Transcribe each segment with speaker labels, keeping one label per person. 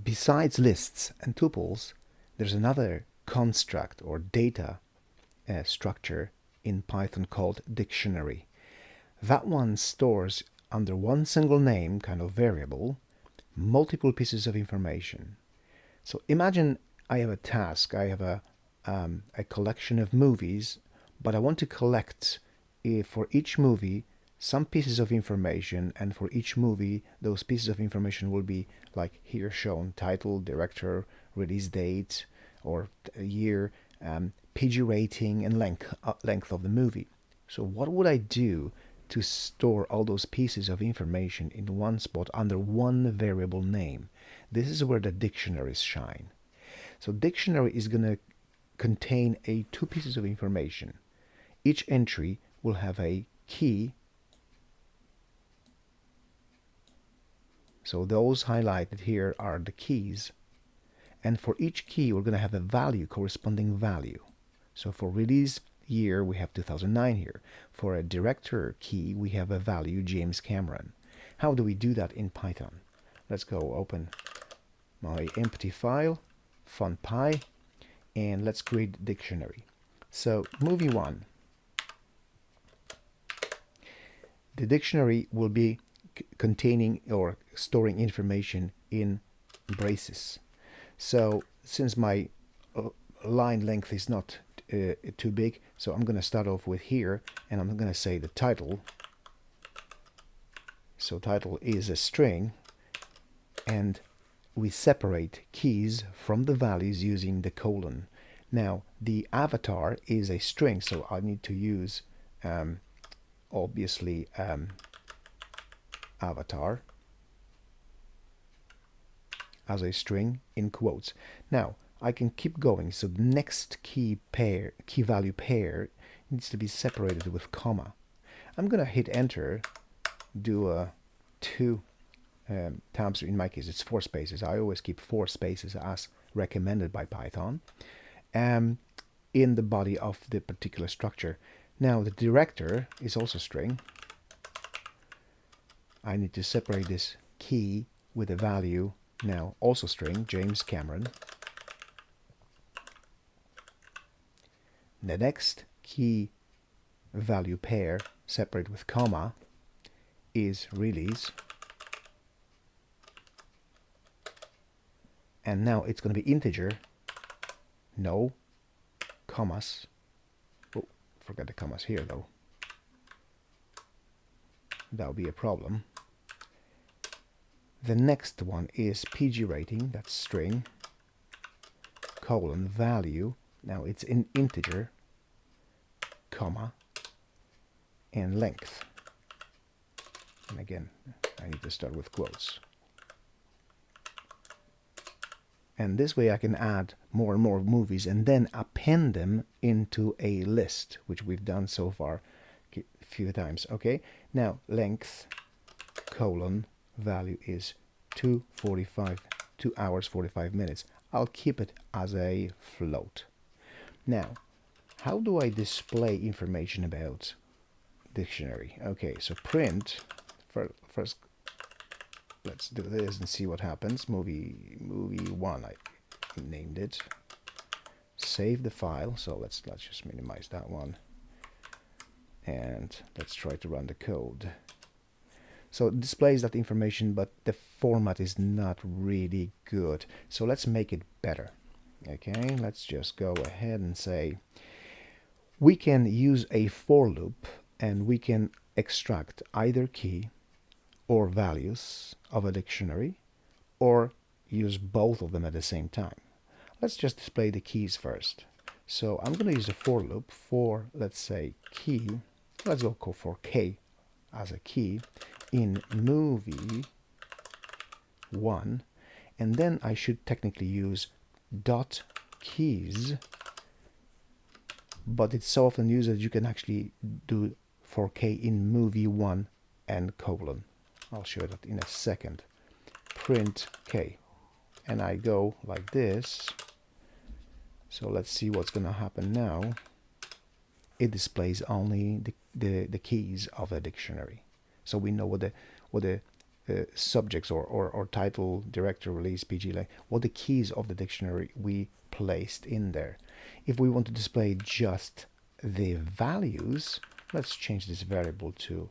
Speaker 1: Besides lists and tuples, there's another construct or data structure in Python called dictionary. That one stores under one single name, kind of variable, multiple pieces of information. So imagine I have a task, I have a collection of movies, but I want to collect for each movie some pieces of information, and for each movie those pieces of information will be like here shown: title, director, release date or year, PG rating, and length of the movie. So what would I do to store all those pieces of information in one spot under one variable name? This is where the dictionaries shine. So dictionary is going to contain two pieces of information. Each entry will have a key. So those highlighted here are the keys. And for each key, we're going to have a value, corresponding value. So for release year, we have 2009 here. For a director key, we have a value, James Cameron. How do we do that in Python? Let's go open my empty file, funpy, and let's create dictionary. So movie 1. The dictionary will be containing or storing information in braces. So since my line length is not too big, so I'm going to start off with here, and I'm going to say the title. So title is a string, and we separate keys from the values using the colon. Now the avatar is a string, so I need to use obviously avatar as a string in quotes. Now I can keep going, so the next key value pair needs to be separated with comma. I'm gonna hit enter, do 2 tabs. In my case it's 4 spaces. I always keep 4 spaces as recommended by Python in the body of the particular structure. Now the director is also string. I need to separate this key with a value, now also string, James Cameron. The next key value pair, separate with comma, is release. And now it's going to be integer, no commas. Oh, forgot the commas here though. That would be a problem. The next one is PG rating, that's string, colon, value. Now it's in integer, comma, and length. And again, I need to start with quotes. And this way I can add more and more movies and then append them into a list, which we've done so far a few times. Okay, now length, colon, value is 2 hours 45 minutes. I'll keep it as a float. Now, how do I display information about dictionary? Okay, so print, first let's do this and see what happens. Movie 1, I named it. Save the file, so let's just minimize that one. And let's try to run the code. So it displays that information, but the format is not really good. So let's make it better. Okay, let's just go ahead and say we can use a for loop and we can extract either key or values of a dictionary, or use both of them at the same time. Let's just display the keys first. So I'm going to use a for loop for, let's say, key. Let's go for K as a key in movie 1, and then I should technically use dot keys, but it's so often used that you can actually do for K in movie 1 and colon. I'll show that in a second. Print K, and I go like this. So let's see what's going to happen now. It displays only the keys of a dictionary, so we know what the subjects or title, director, release, PG, like what the keys of the dictionary we placed in there. If we want to display just the values, let's change this variable to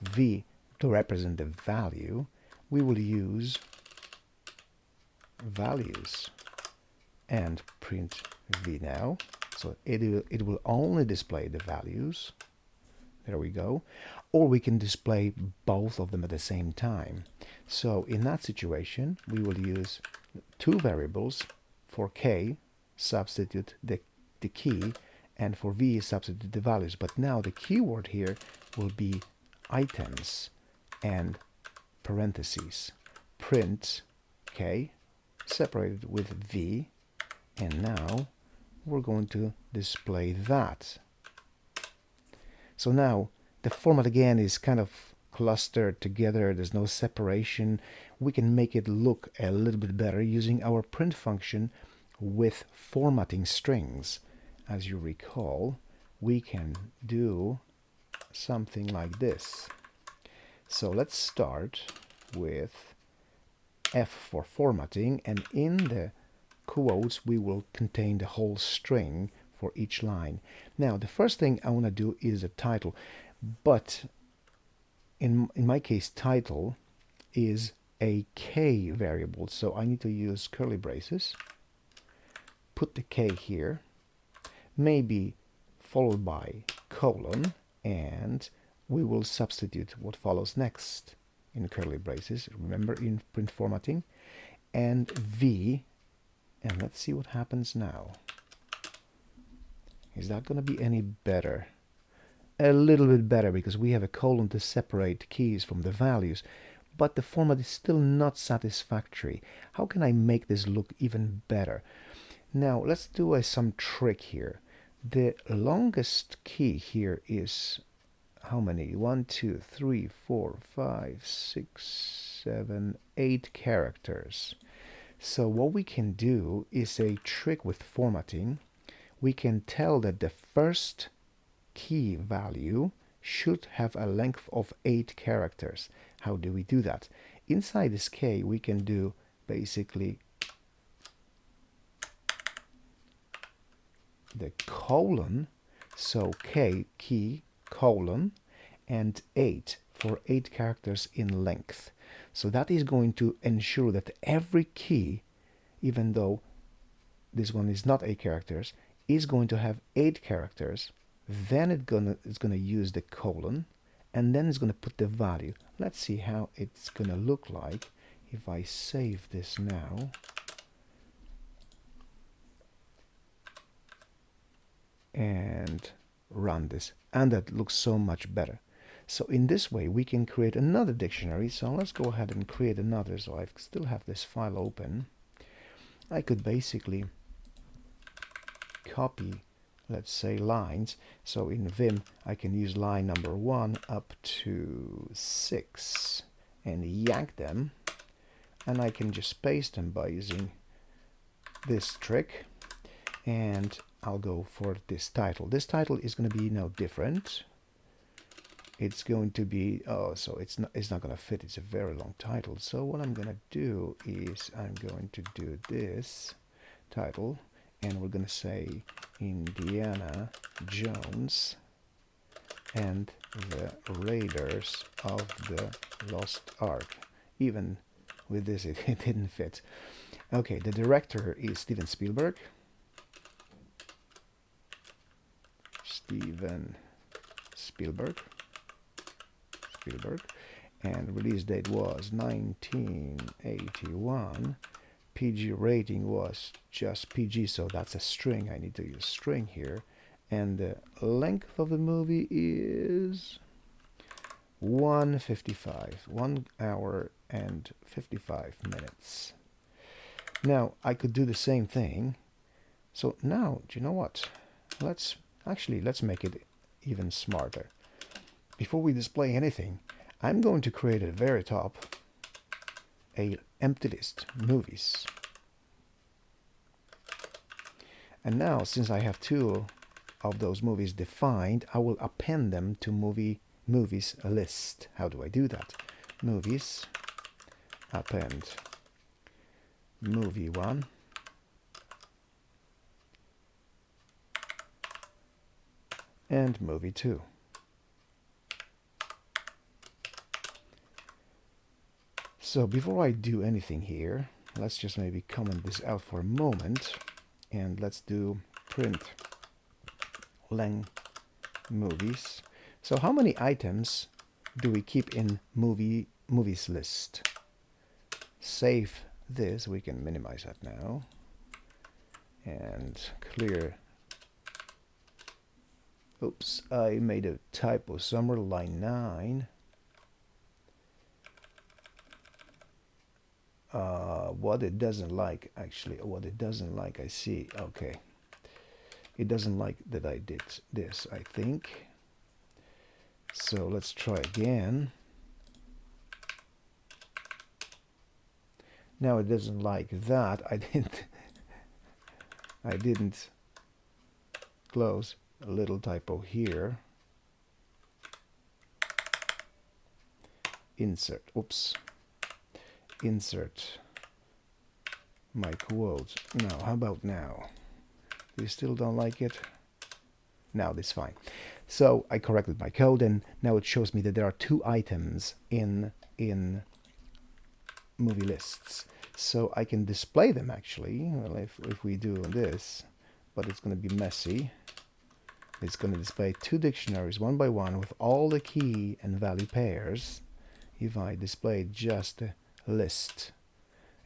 Speaker 1: v to represent the value. We will use values and print v now. So it will only display the values. There we go. Or we can display both of them at the same time. So in that situation, we will use two variables. For k, substitute the key, and for v, substitute the values. But now the keyword here will be items and parentheses. Print k, separated with v, and now we're going to display that. So now the format again is kind of clustered together. There's no separation. We can make it look a little bit better using our print function with formatting strings. As you recall, we can do something like this. So let's start with F for formatting, and in the quotes we will contain the whole string for each line. Now the first thing I want to do is a title, but in my case title is a k variable, so I need to use curly braces, put the k here, maybe followed by colon, and we will substitute what follows next in curly braces, remember in print formatting, and v, and let's see what happens now. Is that going to be any better? A little bit better, because we have a colon to separate keys from the values, but the format is still not satisfactory. How can I make this look even better? Now let's do some trick here. The longest key here is how many? 1, 2, 3, 4, 5, 6, 7, 8 characters. So what we can do is a trick with formatting. We can tell that the first key value should have a length of 8 characters. How do we do that? Inside this k we can do basically the colon, so k key colon and 8 for 8 characters in length. So that is going to ensure that every key, even though this one is not 8 characters, is going to have 8 characters. Then it's gonna use the colon, and then it's gonna put the value. Let's see how it's gonna look like if I save this now. And run this, and that looks so much better. So in this way we can create another dictionary. So let's go ahead and create another. So I still have this file open. I could basically copy, let's say, lines. So in Vim I can use line number 1 up to 6 and yank them, and I can just paste them by using this trick, and I'll go for this title. This title is going to be no different. It's going to be, so it's not going to fit. It's a very long title. So what I'm going to do is I'm going to do this title, and we're going to say Indiana Jones and the Raiders of the Lost Ark. Even with this it didn't fit. Okay, the director is Steven Spielberg. Steven Spielberg, and release date was 1981. PG rating was just PG, so that's a string. I need to use string here, and the length of the movie is 1:55, 1 hour and 55 minutes. Now I could do the same thing. So now, do you know what? Let's make it even smarter. Before we display anything, I'm going to create at the very top a empty list, movies. And now, since I have 2 of those movies defined, I will append them to movies list. How do I do that? Movies append movie 1 and movie 2. So before I do anything here, let's just maybe comment this out for a moment, and let's do print length movies. So how many items do we keep in movies list? Save this. We can minimize that now and clear. Oops, I made a typo somewhere. Line 9. What it doesn't like, actually, what it doesn't like, I see. Okay, it doesn't like that I did this, I think. So let's try again. Now it doesn't like that. I didn't close. A little typo here. Insert. Oops. Insert my quotes. Now, how about now? You still don't like it? Now this is fine. So I corrected my code, and now it shows me that there are 2 items in movie lists. So I can display them actually. Well, if we do this, but it's going to be messy. It's going to display 2 dictionaries one by one with all the key and value pairs. If I display just a list,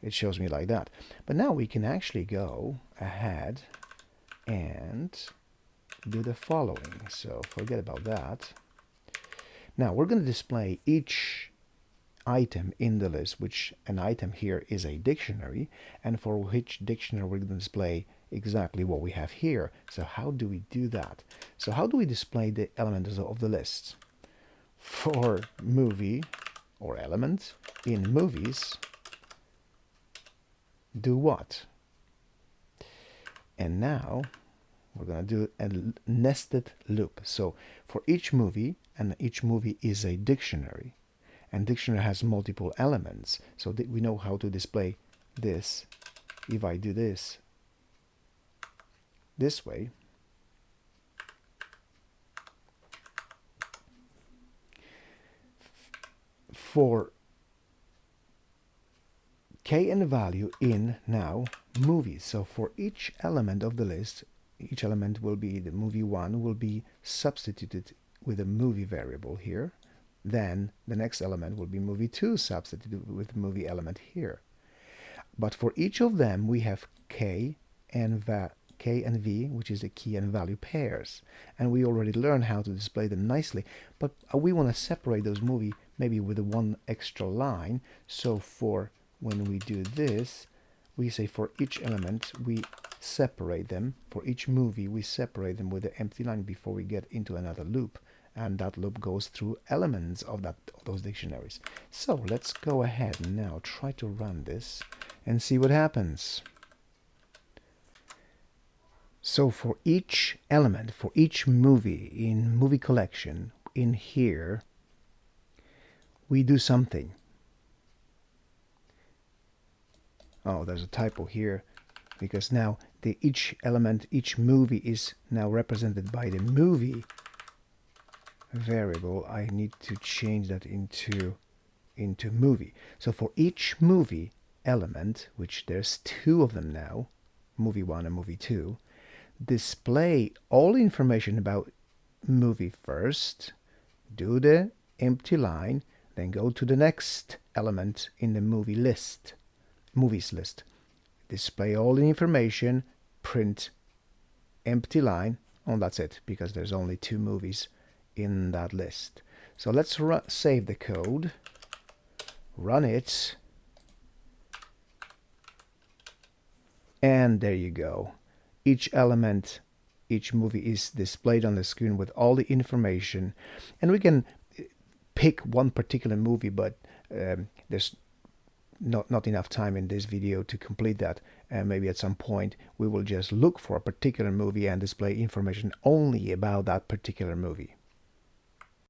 Speaker 1: it shows me like that. But now we can actually go ahead and do the following. So forget about that. Now we're going to display each item in the list, which an item here is a dictionary, and for which dictionary we're going to display exactly what we have here. So how do we do that? So how do we display the elements of the list? For movie or element in movies, do what? And now we're going to do a nested loop. So for each movie, and each movie is a dictionary, and dictionary has multiple elements, so that we know how to display this. If I do this way, for K and value in now movies. So for each element of the list, each element will be, the movie 1 will be substituted with a movie variable here. Then the next element will be movie 2 substituted with the movie element here. But for each of them we have K and V, which is the key and value pairs. And we already learned how to display them nicely. But we want to separate those movie maybe with one extra line. So for when we do this, we say for each element we separate them. For each movie we separate them with an empty line before we get into another loop. And that loop goes through elements of those dictionaries. So let's go ahead and now try to run this and see what happens. So for each element, for each movie in movie collection in here, we do something. Oh, there's a typo here, because now each element, each movie is now represented by the movie variable. I need to change that into movie. So for each movie element, which there's 2 of them now, movie 1 and movie 2, display all information about movie first, do the empty line, then go to the next element in the movies list, display all the information, print empty line, and that's it, because there's only 2 movies in that list. So let's save the code, run it, and there you go. Each element, each movie is displayed on the screen with all the information, and we can pick one particular movie, but there's not enough time in this video to complete that. Maybe at some point we will just look for a particular movie and display information only about that particular movie.